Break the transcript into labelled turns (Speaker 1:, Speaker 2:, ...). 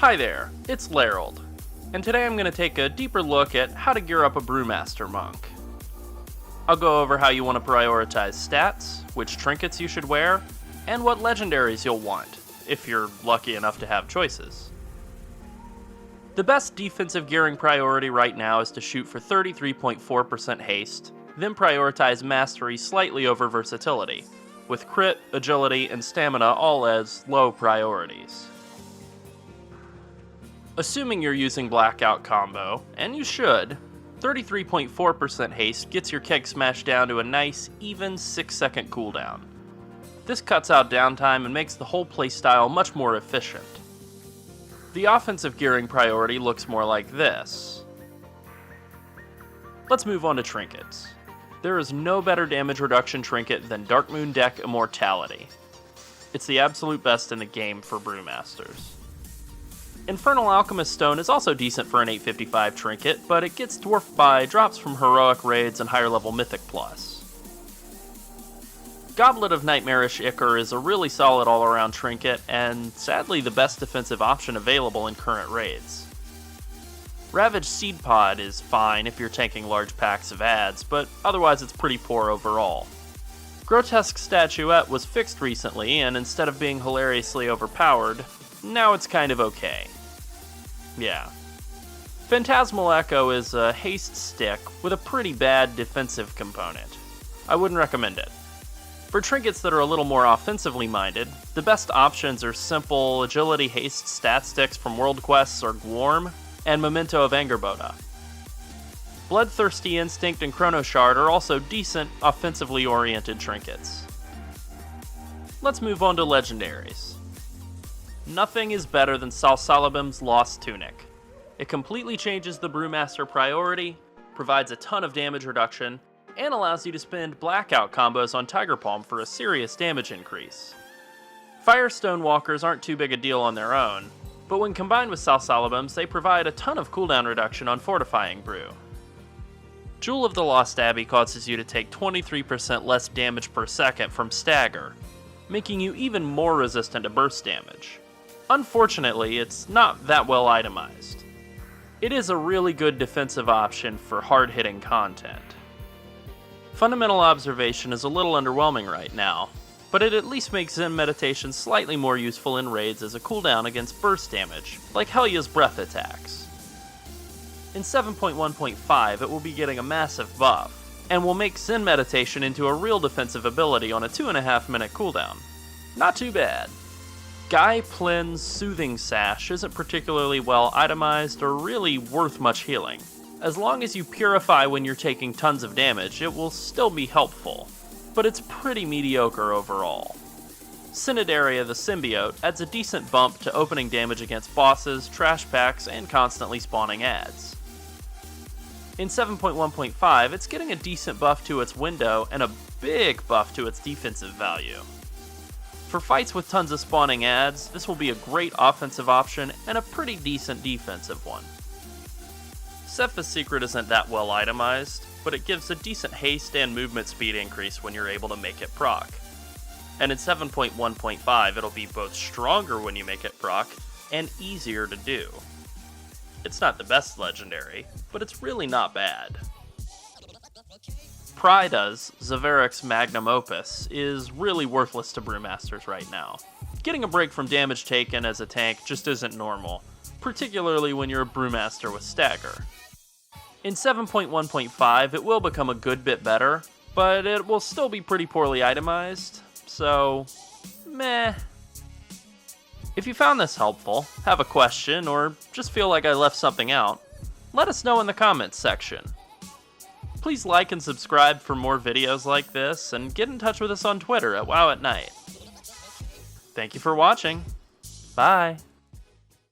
Speaker 1: Hi there, it's Larold, and today I'm going to take a deeper look at how to gear up a Brewmaster monk. I'll go over how you want to prioritize stats, which trinkets you should wear, and what legendaries you'll want, if you're lucky enough to have choices. The best defensive gearing priority right now is to shoot for 33.4% haste, then prioritize mastery slightly over versatility, with crit, agility, and stamina all as low priorities. Assuming you're using Blackout combo, and you should, 33.4% haste gets your keg smash down to a nice, even 6-second cooldown. This cuts out downtime and makes the whole playstyle much more efficient. The offensive gearing priority looks more like this. Let's move on to trinkets. There is no better damage reduction trinket than Darkmoon Deck Immortality. It's the absolute best in the game for Brewmasters. Infernal Alchemist Stone is also decent for an 855 trinket, but it gets dwarfed by drops from heroic raids and higher level Mythic Plus. Goblet of Nightmarish Ichor is a really solid all-around trinket, and sadly the best defensive option available in current raids. Ravaged Seed Pod is fine if you're tanking large packs of adds, but otherwise it's pretty poor overall. Grotesque Statuette was fixed recently, and instead of being hilariously overpowered, now it's kind of okay. Yeah. Phantasmal Echo is a haste stick with a pretty bad defensive component. I wouldn't recommend it. For trinkets that are a little more offensively minded, the best options are simple agility haste stat sticks from World Quests or Gwarm, and Memento of Angerboda. Bloodthirsty Instinct and Chrono Shard are also decent, offensively oriented trinkets. Let's move on to legendaries. Nothing is better than sal'salabim's Lost Tunic. It completely changes the Brewmaster priority, provides a ton of damage reduction, and allows you to spend Blackout combos on Tiger Palm for a serious damage increase. Firestone Walkers aren't too big a deal on their own, but when combined with sal'salabims, they provide a ton of cooldown reduction on Fortifying Brew. Jewel of the Lost Abbey causes you to take 23% less damage per second from Stagger, making you even more resistant to burst damage. Unfortunately, it's not that well itemized. It is a really good defensive option for hard-hitting content. Fundamental Observation is a little underwhelming right now, but it at least makes Zen Meditation slightly more useful in raids as a cooldown against burst damage, like Helya's breath attacks. In 7.1.5, it will be getting a massive buff, and will make Zen Meditation into a real defensive ability on a 2.5 minute cooldown. Not too bad. Guy Plin's Soothing Sash isn't particularly well itemized or really worth much healing. As long as you purify when you're taking tons of damage, it will still be helpful, but it's pretty mediocre overall. Synodaria the Symbiote adds a decent bump to opening damage against bosses, trash packs, and constantly spawning adds. In 7.1.5, it's getting a decent buff to its window and a big buff to its defensive value. For fights with tons of spawning adds, this will be a great offensive option and a pretty decent defensive one. Seph's Secret isn't that well itemized, but it gives a decent haste and movement speed increase when you're able to make it proc. And in 7.1.5, it'll be both stronger when you make it proc, and easier to do. It's not the best legendary, but it's really not bad. Prida's Zavaric's Magnum Opus is really worthless to Brewmasters right now. Getting a break from damage taken as a tank just isn't normal, particularly when you're a Brewmaster with Stagger. In 7.1.5, it will become a good bit better, but it will still be pretty poorly itemized, so meh. If you found this helpful, have a question, or just feel like I left something out, let us know in the comments section. Please like and subscribe for more videos like this, and get in touch with us on Twitter at WoW at Night. Thank you for watching. Bye.